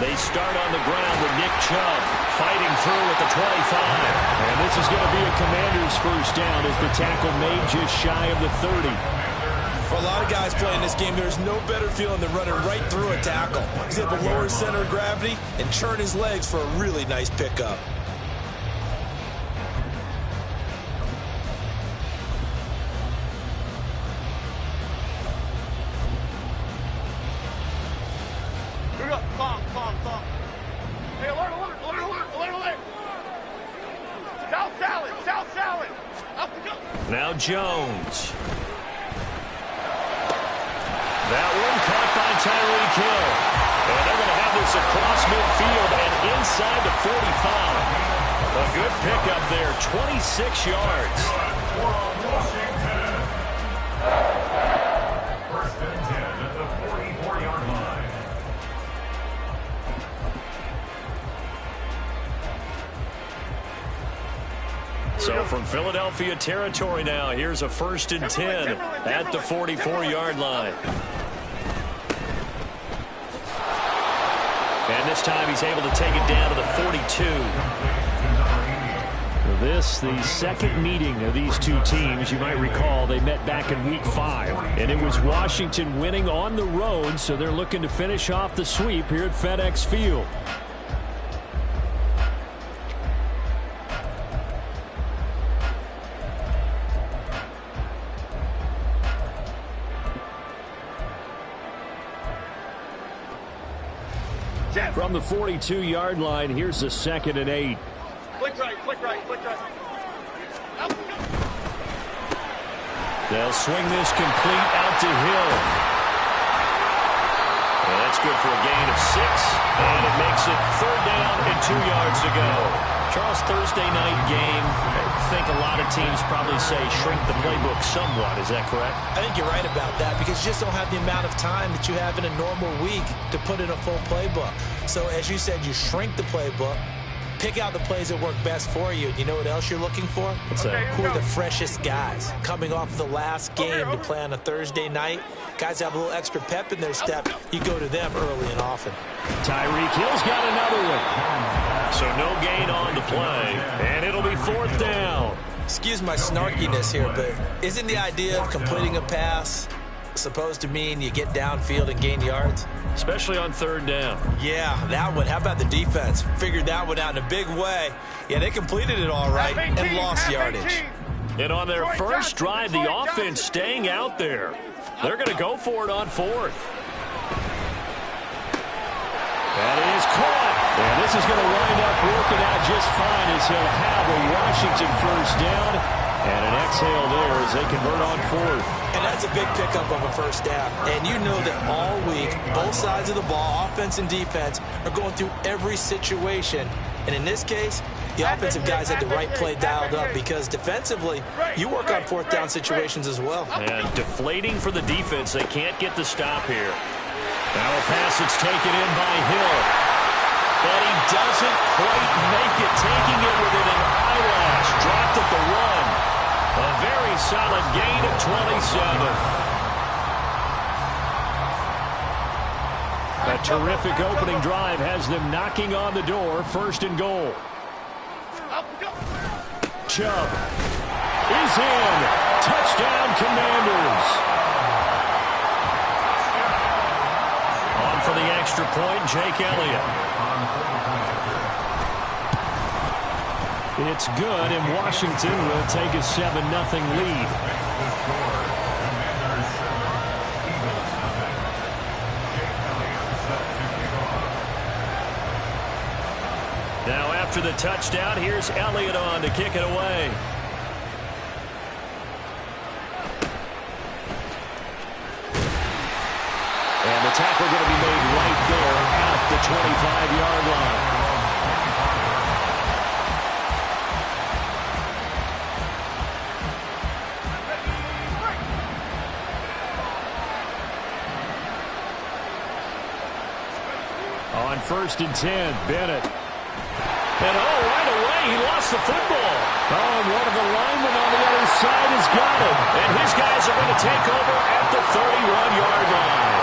They start on the ground with Nick Chubb fighting through at the 25. And this is going to be a Commanders first down as the tackle made just shy of the 30. For a lot of guys playing this game, there's no better feeling than running right through a tackle. He's able to lower his center of gravity and churn his legs for a really nice pickup. Now Jones. That one caught by Tyreek Hill. And they're going to have this across midfield and inside the 45. A good pickup there, 26 yards. First and 10 at the 44-yard line. So from Philadelphia territory now, here's a first and 10 at the 44-yard line. And this time he's able to take it down to the 42. This, the second meeting of these two teams. You might recall they met back in Week 5. And it was Washington winning on the road, so they're looking to finish off the sweep here at FedEx Field. From the 42-yard line, here's a 2nd and 8. Click right, click right, click right. They'll swing this complete out to Hill. And that's good for a gain of 6. And it makes it 3rd down and 2 yards to go. Charles, Thursday night game, I think a lot of teams probably say shrink the playbook somewhat. Is that correct? I think you're right about that because you just don't have the amount of time that you have in a normal week to put in a full playbook. So as you said, you shrink the playbook, pick out the plays that work best for you. You know what else you're looking for? What's that? Who are the freshest guys coming off the last game to play on a Thursday night? Guys have a little extra pep in their step. You go to them early and often. Tyreek Hill's got another one. So no gain on the play, and it'll be 4th down. Excuse my snarkiness here, but isn't the idea of completing a pass supposed to mean you get downfield and gain yards? Especially on 3rd down. Yeah, that one. How about the defense? Figured that one out in a big way. Yeah, they completed it all right and lost yardage. And on their first drive, the offense staying out there. They're going to go for it on 4th. That is caught. And this is going to wind up working out just fine as he'll have a Washington first down. And an exhale there as they convert on 4th. And that's a big pickup of a first down. And you know that all week, both sides of the ball, offense and defense, are going through every situation. And in this case, the offensive guys had the right play dialed up because defensively, you work on 4th down situations as well. And deflating for the defense. They can't get the stop here. Now a pass that's taken in by Hill. And he doesn't quite make it, taking it within an eyelash. Dropped at the 1. A very solid gain of 27. A terrific opening drive has them knocking on the door. 1st and goal. Chubb is in. Touchdown, Commanders. On for the extra point, Jake Elliott. It's good, and Washington will take a 7-0 lead. Now after the touchdown, here's Elliott on to kick it away. And the tackle going to be made right there at the 25-yard line. On 1st and 10, Bennett. And right away, he lost the football. And one of the linemen on the other side has got it. And his guys are going to take over at the 31-yard line.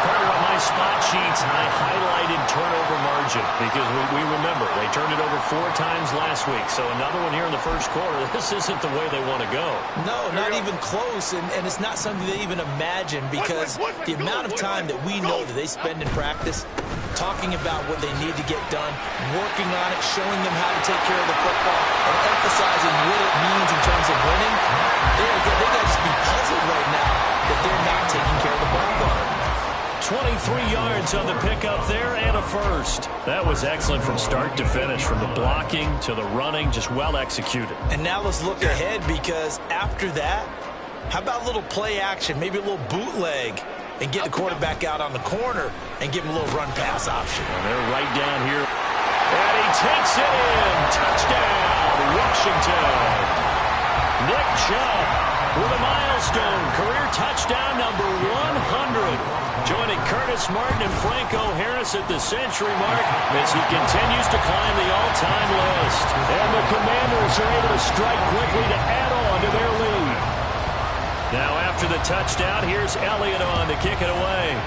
Carter, on my spot sheets, I highlighted turnover margin because we remember they turned it over 4 times last week. So another one here in the first quarter. This isn't the way they want to go. No, not even close, and it's not something they even imagine because the amount of time that we know that they spend in practice talking about what they need to get done, working on it, showing them how to take care of the football, and emphasizing what it means in terms of winning. They got to just be puzzled right now that they're not taking care of the ball guard. 23 yards on the pickup there and a first. That was excellent from start to finish, from the blocking to the running, just well executed. And now let's look ahead because after that, how about a little play action, maybe a little bootleg, and get the quarterback out on the corner and give him a little run-pass option. Well, they're right down here. And he takes it in. Touchdown, Washington. Nick Chubb with a milestone. Career touchdown number 100. Joining Curtis Martin and Franco Harris at the century mark as he continues to climb the all-time list. And the Commanders are able to strike quickly to add on to their lead. Now after the touchdown, here's Elliott on to kick it away.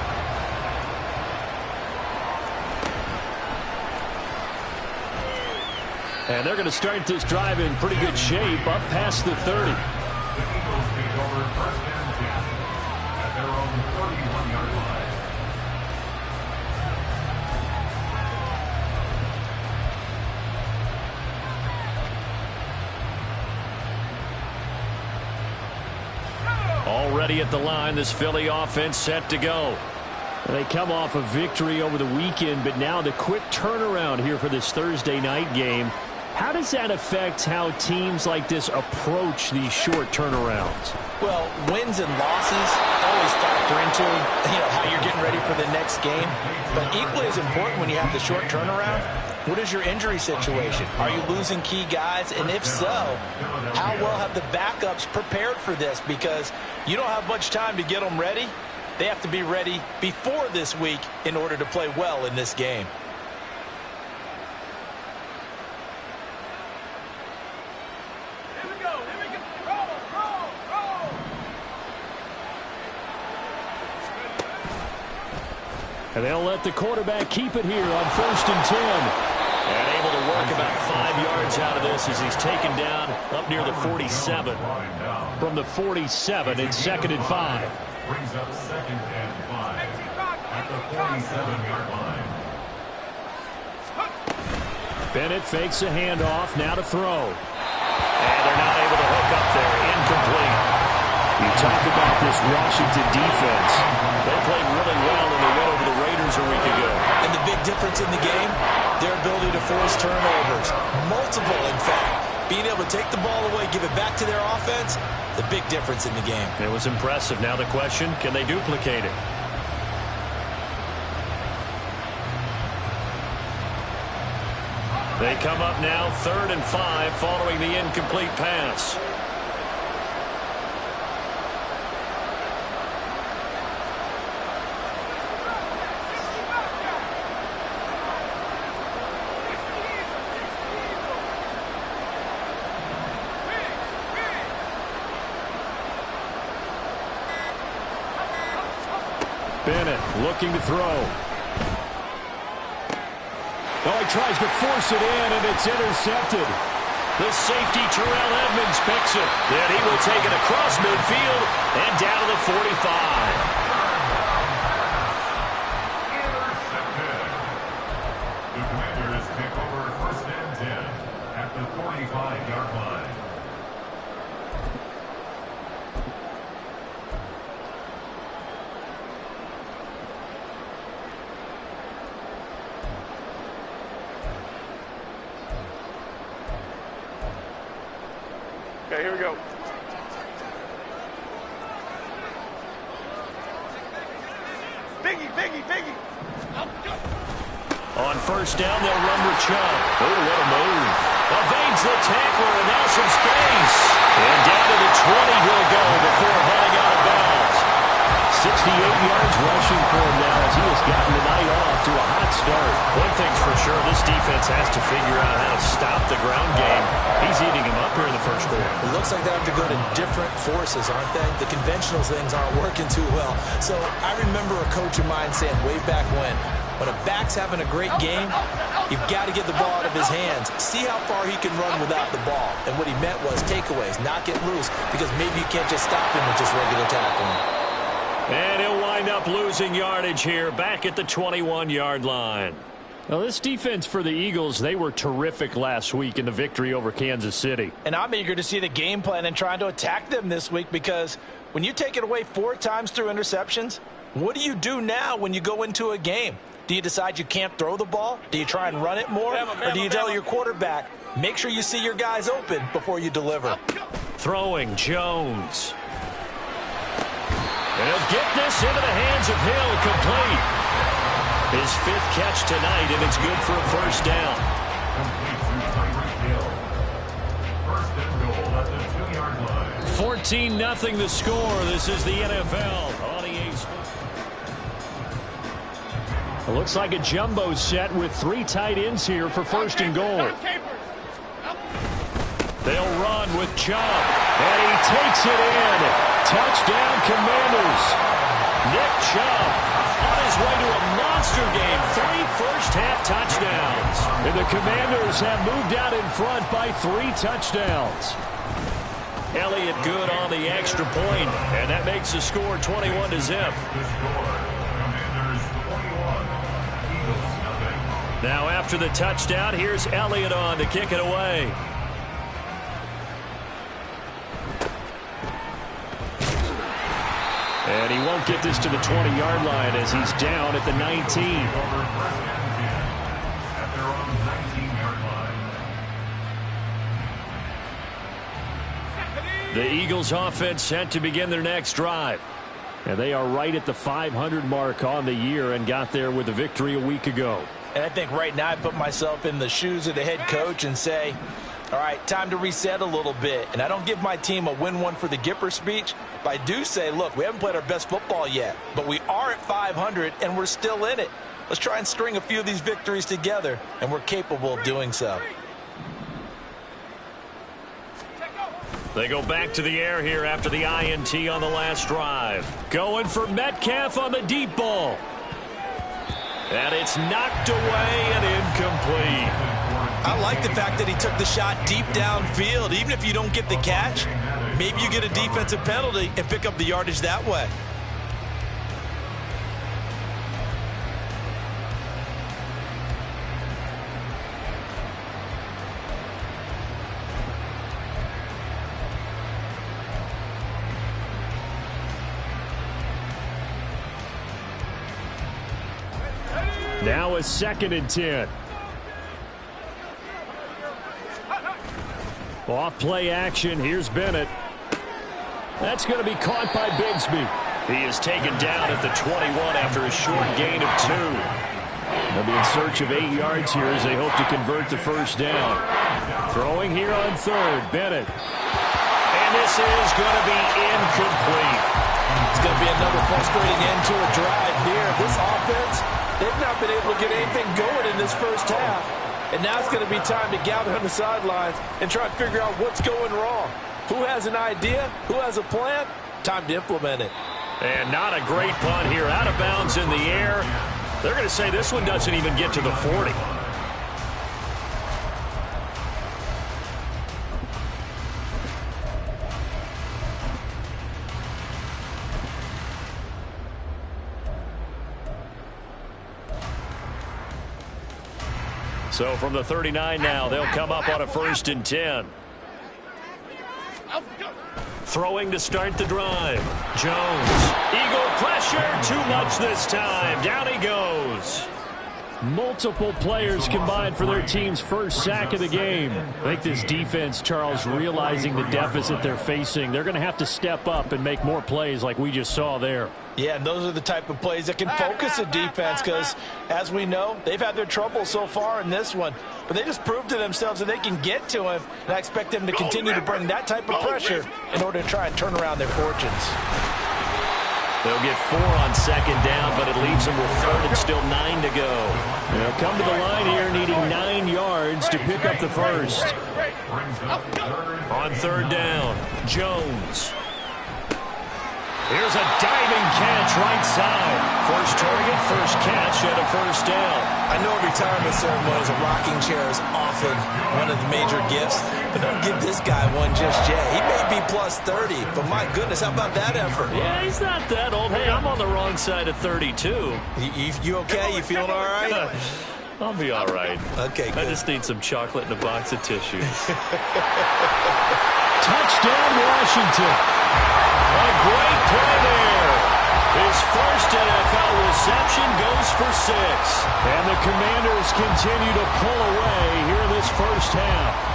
And they're going to start this drive in pretty good shape, up past the 30. The Eagles take over first and 10 at their own 31-yard line. Already at the line, this Philly offense set to go. They come off a victory over the weekend, but now the quick turnaround here for this Thursday night game. How does that affect how teams like this approach these short turnarounds? Well, wins and losses always factor into how you're getting ready for the next game. But equally as important when you have the short turnaround, what is your injury situation? Are you losing key guys? And if so, how well have the backups prepared for this? Because you don't have much time to get them ready. They have to be ready before this week in order to play well in this game. And they'll let the quarterback keep it here on 1st and 10. And able to work about 5 yards out of this as he's taken down up near the 47. From the 47, it's 2nd and 5. Brings up 2nd and 5 at the 47-yard line. Bennett fakes a handoff, now to throw. And they're not able to hook up there. Incomplete. You talk about this Washington defense. They played really well in the win over the Raiders a week ago. And the big difference in the game, their ability to force turnovers. Multiple, in fact. Being able to take the ball away, give it back to their offense, the big difference in the game. It was impressive. Now the question, can they duplicate it? They come up now 3rd and 5 following the incomplete pass. Bennett looking to throw. Oh, he tries to force it in, and it's intercepted. The safety, Terrell Edmonds, picks it. Then he will take it across midfield and down to the 45. Intercepted. The Commanders take over 1st and 10 at the 45-yard line. Okay, here we go. Biggie. On 1st down, they'll run with Chubb. Oh, what a move. Evades the tackler, and now some space. And down to the 20 he'll go before heading out of bounds. yards rushing for him now as he has gotten the night off to a hot start. One thing's for sure, this defense has to figure out how to stop the ground game. He's eating him up here in the first quarter. It looks like they have to go to different forces, aren't they? The conventional things aren't working too well. So I remember a coach of mine saying way back when a back's having a great game, you've got to get the ball out of his hands. See how far he can run without the ball. And what he meant was takeaways, not get loose, because maybe you can't just stop him with just regular tackling. And he'll wind up losing yardage here back at the 21-yard line. Now, this defense for the Eagles, they were terrific last week in the victory over Kansas City. And I'm eager to see the game plan and trying to attack them this week, because when you take it away 4 times through interceptions, what do you do now when you go into a game? Do you decide you can't throw the ball? Do you try and run it more? Or do you tell your quarterback, make sure you see your guys open before you deliver? Throwing Jones. And he'll get this into the hands of Hill, complete. His 5th catch tonight, and it's good for a first down. Complete to Tyreek Hill. First and goal at the 2-yard line. 14-0 the score. This is the NFL on EA Sports. It looks like a jumbo set with 3 tight ends here for first and goal. They'll run with Chubb, and he takes it in. Touchdown, Commanders. Nick Chubb on his way to a monster game. 3 first-half touchdowns. And the Commanders have moved out in front by 3 touchdowns. Elliott good on the extra point, and that makes the score 21-0. Now after the touchdown, here's Elliott on to kick it away. And he won't get this to the 20-yard line as he's down at the 19. The Eagles offense set to begin their next drive. And they are right at the 500 mark on the year and got there with a victory a week ago. And I think right now I put myself in the shoes of the head coach and say, all right, time to reset a little bit. And I don't give my team a win one for the Gipper speech, but I do say, look, we haven't played our best football yet, but we are at 500 and we're still in it. Let's try and string a few of these victories together, and we're capable of doing so. They go back to the air here after the INT on the last drive. Going for Metcalf on the deep ball. And it's knocked away and incomplete. I like the fact that he took the shot deep downfield. Even if you don't get the catch, maybe you get a defensive penalty and pick up the yardage that way. Now a 2nd and 10. Off play action. Here's Bennett. That's going to be caught by Bigsby. He is taken down at the 21 after a short gain of 2. They'll be in search of 8 yards here as they hope to convert the first down. Throwing here on 3rd. Bennett. And this is going to be incomplete. It's going to be another frustrating end to a drive here. This offense, they've not been able to get anything going in this first half. And now it's going to be time to gather on the sidelines and try and figure out what's going wrong. Who has an idea? Who has a plan? Time to implement it. And not a great punt here. Out of bounds in the air. They're going to say this one doesn't even get to the 40. So from the 39 now, they'll come up on a 1st and 10. Throwing to start the drive. Jones. Eagle pressure. Too much this time. Down he goes. Multiple players combined for their team's first sack of the game. I think this defense, Charles, realizing the deficit they're facing, they're going to have to step up and make more plays like we just saw there. Yeah, and those are the type of plays that can focus a defense because, as we know, they've had their trouble so far in this one. But they just proved to themselves that they can get to him, and I expect them to continue to bring that type of pressure in order to try and turn around their fortunes. They'll get 4 on second down, but it leaves them with third and still 9 to go. They'll come to the line here needing 9 yards to pick up the first. On third down, Jones. Here's a diving catch right side. First target, first catch, and a first down. I know retirement ceremonies, a rocking chair is often one of the major gifts, but don't give this guy one just yet. He may be plus 30, but my goodness, how about that effort? Yeah, he's not that old. Hey, I'm on the wrong side of 32. You okay? You feeling all right? I'll be all right. Okay, good. I just need some chocolate and a box of tissues. Touchdown, Washington. A great play there. His first NFL reception goes for 6. And the Commanders continue to pull away here in this first half.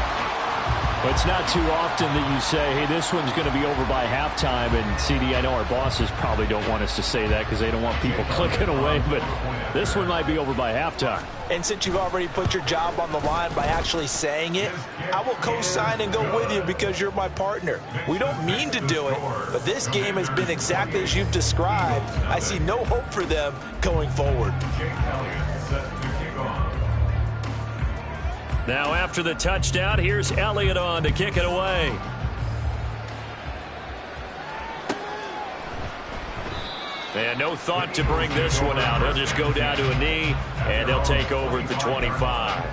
It's not too often that you say, hey, this one's going to be over by halftime. And, CD, I know our bosses probably don't want us to say that because they don't want people clicking away. But this one might be over by halftime. And since you've already put your job on the line by actually saying it, I will co-sign and go with you because you're my partner. We don't mean to do it, but this game has been exactly as you've described. I see no hope for them going forward. Now after the touchdown, here's Elliott on to kick it away. And no thought to bring this one out. He'll just go down to a knee, and they'll take over at the 25.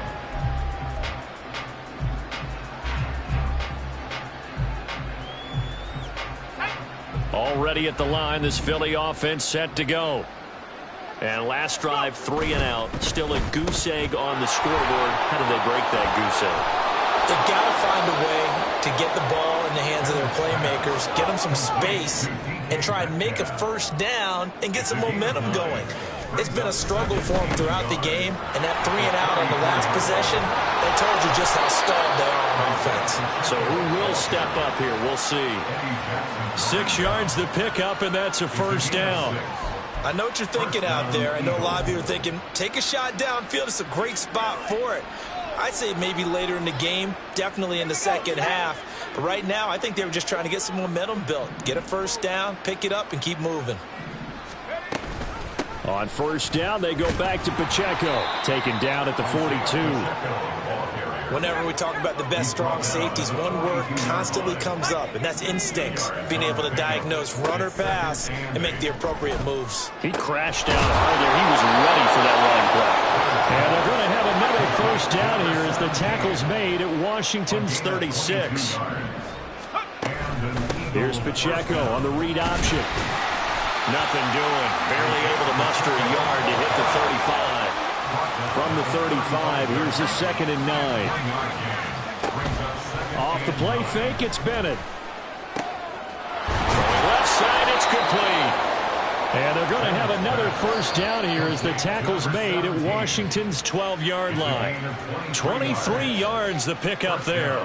Already at the line, this Philly offense set to go. And last drive, 3 and out. Still a goose egg on the scoreboard. How did they break that goose egg? They've got to find a way to get the ball in the hands of their playmakers, get them some space, and try and make a first down and get some momentum going. It's been a struggle for them throughout the game, and that 3 and out on the last possession, that told you just how stalled they are on offense. So who will step up here? We'll see. 6 yards the pickup, and that's a first down. I know what you're thinking out there. I know a lot of you are thinking, take a shot downfield. It's a great spot for it. I'd say maybe later in the game, definitely in the second half. But right now, I think they were just trying to get some momentum built. Get a first down, pick it up, and keep moving. On first down, they go back to Pacheco, taken down at the 42. Whenever we talk about the best strong safeties, one word constantly comes up, and that's instincts. Being able to diagnose run or pass and make the appropriate moves. He crashed down hard there. He was ready for that running play. And they're going to have another first down here as the tackle's made at Washington's 36. Here's Pacheco on the read option. Nothing doing. Barely able to muster a yard to hit the 35. From the 35, here's a 2nd and 9. Off the play fake, it's Bennett. Going left side, it's complete. And they're going to have another first down here as the tackle's made at Washington's 12-yard line. 23 yards the pickup there.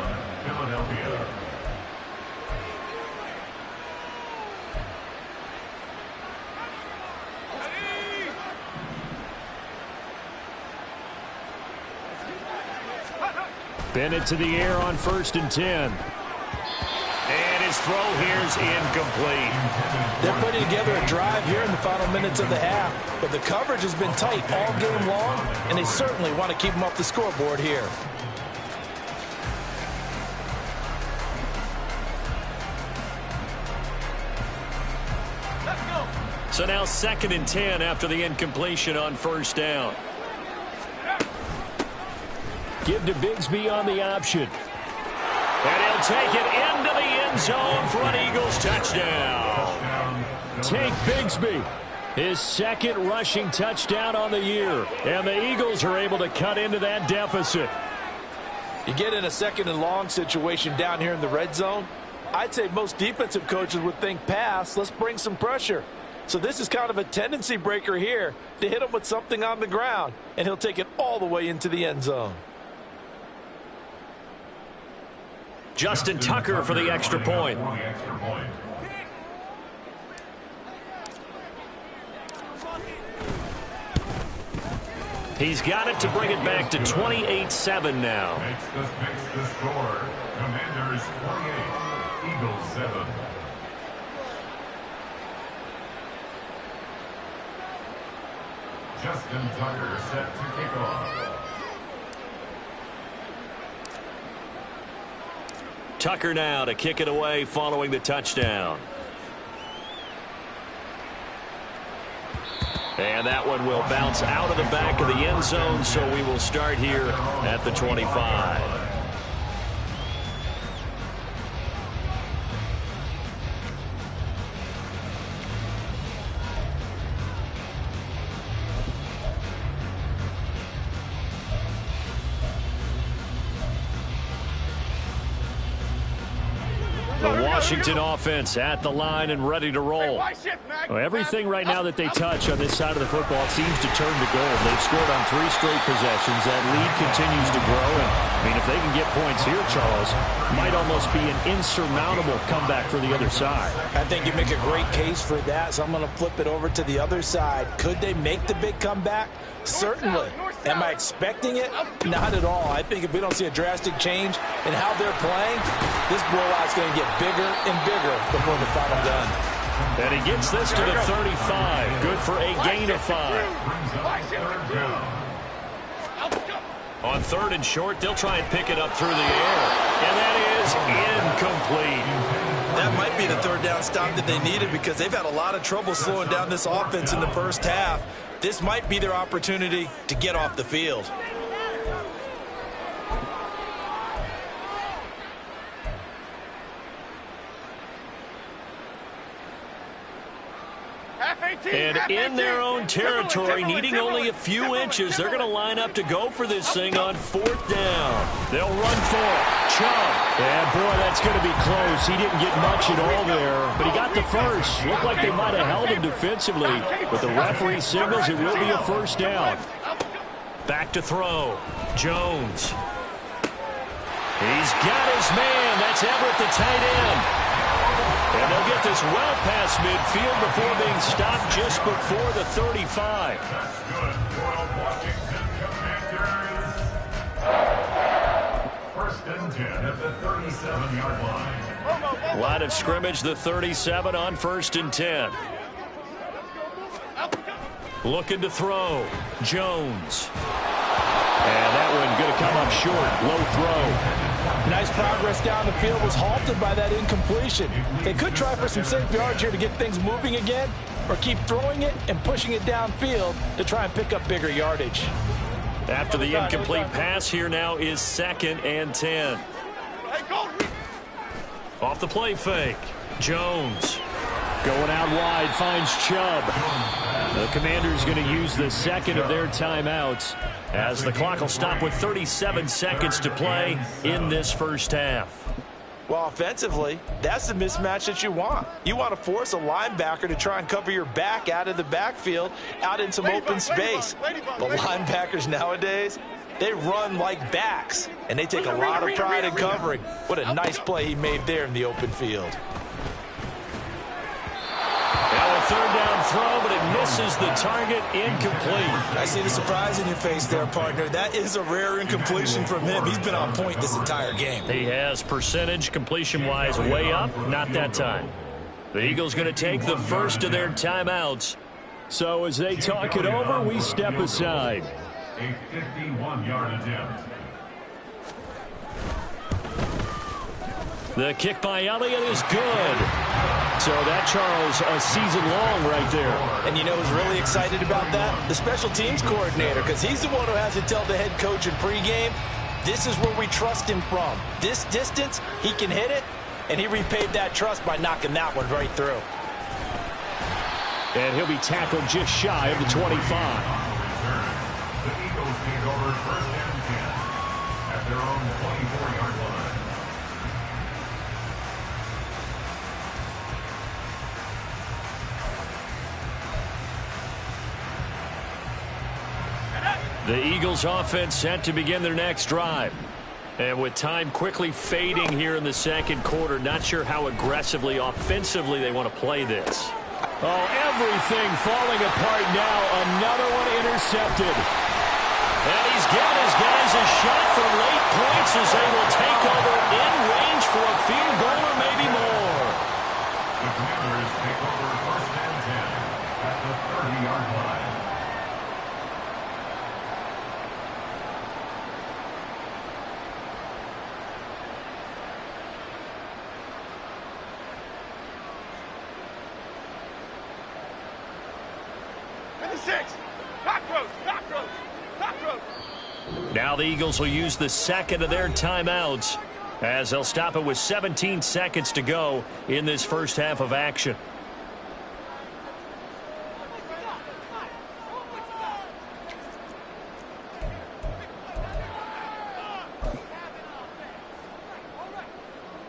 Bennett to the air on 1st and 10. And his throw here's incomplete. They're putting together a drive here in the final minutes of the half, but the coverage has been tight all game long, and they certainly want to keep them off the scoreboard here. So now 2nd and 10 after the incompletion on first down. Give to Bigsby on the option. And he'll take it into the end zone for an Eagles touchdown. Take Bigsby. His 2nd rushing touchdown on the year. And the Eagles are able to cut into that deficit. You get in a 2nd and long situation down here in the red zone, I'd say most defensive coaches would think pass, let's bring some pressure. So this is kind of a tendency breaker here to hit him with something on the ground, and he'll take it all the way into the end zone. Justin Tucker for the extra point. He's got it to bring it back to 28-7 now. Makes the score. Commanders 48, Eagles 7. Justin Tucker set to kick off. Tucker now to kick it away following the touchdown. And that one will bounce out of the back of the end zone, so we will start here at the 25. Washington offense at the line and ready to roll. Well, everything right now that they touch on this side of the football seems to turn to gold. They've scored on 3 straight possessions. That lead continues to grow. And, I mean, if they can get points here, Charles, might almost be an insurmountable comeback for the other side. I think you make a great case for that, so I'm going to flip it over to the other side. Could they make the big comeback? Certainly. Am I expecting it? Not at all. I think if we don't see a drastic change in how they're playing, this blowout's going to get bigger and bigger before the final gun. And he gets this to the 35. Good for a gain of 5. On 3rd and short, they'll try and pick it up through the air. And that is incomplete. That might be the 3rd down stop that they needed because they've had a lot of trouble slowing down this offense in the first half. This might be their opportunity to get off the field. And in their own territory, needing only a few inches, they're going to line up to go for this thing on 4th down. They'll run for it. Chubb. Yeah, boy, that's going to be close. He didn't get much at all there, but he got the first. Looked like they might have held him defensively, but the referee signals it will be a 1st down. Back to throw. Jones. He's got his man. That's Everett, the tight end. And they'll get this well past midfield before being stopped just before the 35. That's good for Washington Commanders. 1st and 10 at the 37-yard line. Line of scrimmage, the 37 on 1st and 10. Looking to throw. Jones. And that one going to come up short. Low throw. Nice progress down the field was halted by that incompletion. They could try for some safe yards here to get things moving again, or keep throwing it and pushing it downfield to try and pick up bigger yardage. After the incomplete pass, here now is 2nd and 10. Off the play fake. Jones. Going out wide, finds Chubb. The Commanders going to use the 2nd of their timeouts as the clock will stop with 37 seconds to play in this first half. Well, offensively, that's the mismatch that you want. You want to force a linebacker to try and cover your back out of the backfield, out in some open space. But linebackers nowadays, they run like backs, and they take a lot of pride in covering. What a nice play he made there in the open field. Now a 3rd down throw, but it misses the target. Incomplete. I see the surprise in your face there, partner. That is a rare incompletion from him. He's been on point this entire game. He has percentage completion-wise way up. Not that time. The Eagles going to take the first of their timeouts. So as they talk it over, we step aside. A 51-yard attempt. The kick by Elliott is good. So that, Charles, a season long right there. And you know who's really excited about that? The special teams coordinator, because he's the one who has to tell the head coach in pregame, this is where we trust him from. This distance, he can hit it, and he repaid that trust by knocking that one right through. And he'll be tackled just shy of the 25. The Eagles take over 1st and 10 at their own 24-yard line. The Eagles offense set to begin their next drive. And with time quickly fading here in the 2nd quarter, not sure how aggressively, offensively they want to play this. Oh, everything falling apart now. Another one intercepted. And he's got his guys a shot for late points as they will take over in range for a field goal or maybe more. The Commanders take over 1st and 10 at the 30-yard line. 6. Cockroach, cockroach, cockroach. Now the Eagles will use the second of their timeouts as they'll stop it with 17 seconds to go in this first half of action.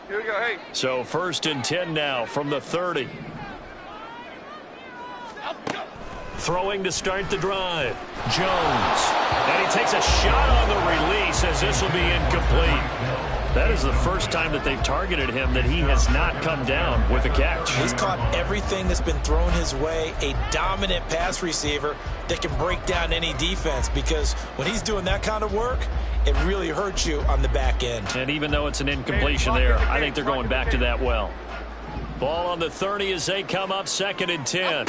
Here we go, hey. So 1st and 10 now from the 30. Throwing to start the drive. Jones. And he takes a shot on the release as this will be incomplete. That is the first time that they've targeted him that he has not come down with a catch. He's caught everything that's been thrown his way. A dominant pass receiver that can break down any defense, because when he's doing that kind of work, it really hurts you on the back end. And even though it's an incompletion there, I think they're going back to that well. Ball on the 30 as they come up 2nd and 10.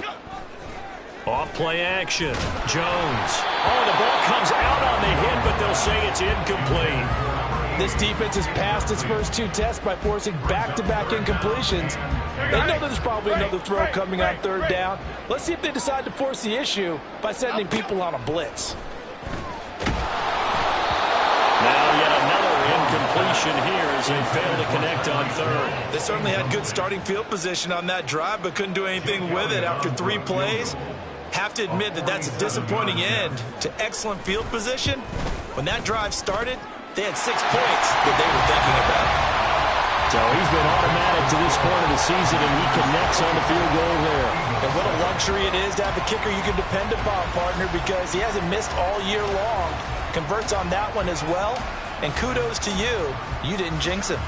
Off play action. Jones. Oh, the ball comes out on the hit, but they'll say it's incomplete. This defense has passed its first 2 tests by forcing back-to-back incompletions. They know that there's probably another throw coming on 3rd down. Let's see if they decide to force the issue by sending people on a blitz. Now yet another incompletion here as they fail to connect on 3rd. They certainly had good starting field position on that drive, but couldn't do anything with it after 3 plays. Have to admit that that's a disappointing end to excellent field position. When that drive started, they had 6 points that they were thinking about. So he's been automatic to this point of the season, and he connects on the field goal there. And what a luxury it is to have a kicker you can depend upon, partner, because he hasn't missed all year long. Converts on that one as well, and kudos to you. You didn't jinx him.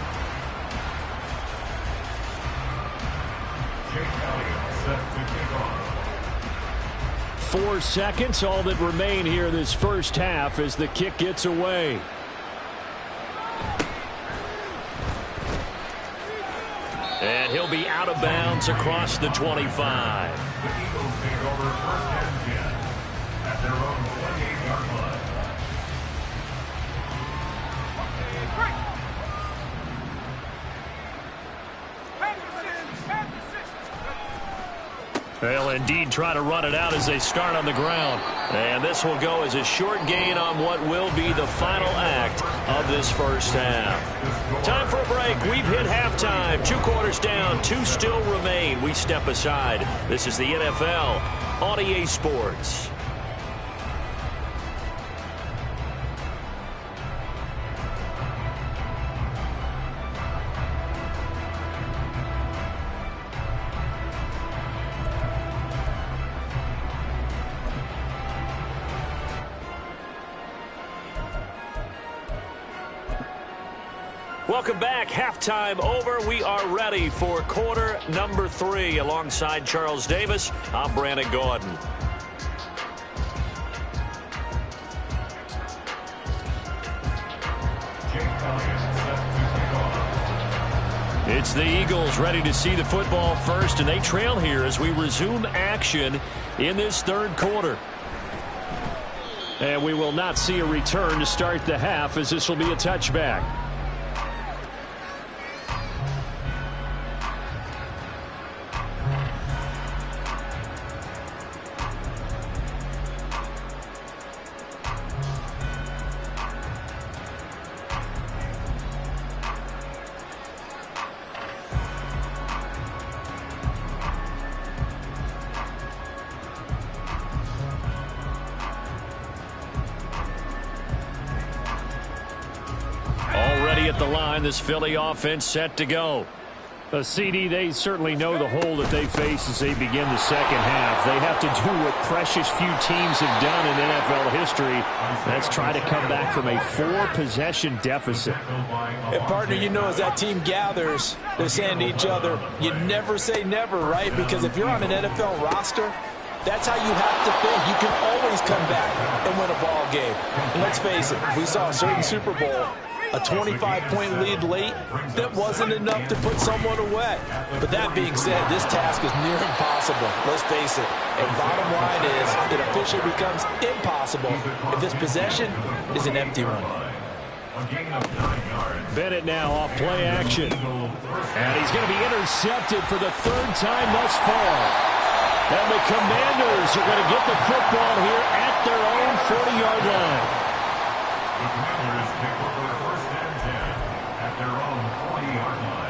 4 seconds, all that remain here this first half as the kick gets away. And he'll be out of bounds across the 25. The Eagles take over 1st and 10 at their own 28-yard line. They'll indeed try to run it out as they start on the ground. And this will go as a short gain on what will be the final act of this first half. Time for a break. We've hit halftime. 2 quarters down, 2 still remain. We step aside. This is the NFL on EA Sports. Welcome back. Halftime over. We are ready for quarter number 3. Alongside Charles Davis, I'm Brandon Gordon. It's the Eagles ready to see the football first, and they trail here as we resume action in this 3rd quarter. And we will not see a return to start the half, as this will be a touchback. Already at the line, this Philly offense set to go. CD, they certainly know the hole that they face as they begin the second half. They have to do what precious few teams have done in NFL history. That's try to come back from a 4-possession deficit. And partner, you know, as that team gathers, they're saying to each other, you never say never, right? Because if you're on an NFL roster, that's how you have to think. You can always come back and win a ball game. And let's face it, we saw a certain Super Bowl, a 25-point lead late, that wasn't enough to put someone away. But that being said, this task is near impossible. Let's face it. And bottom line is, it officially becomes impossible if this possession is an empty one. Bennett now off play action. And he's going to be intercepted for the 3rd time thus far. And the Commanders are going to get the football here at their own 40-yard line. The Commanders take over first and 10 at their own 40-yard line.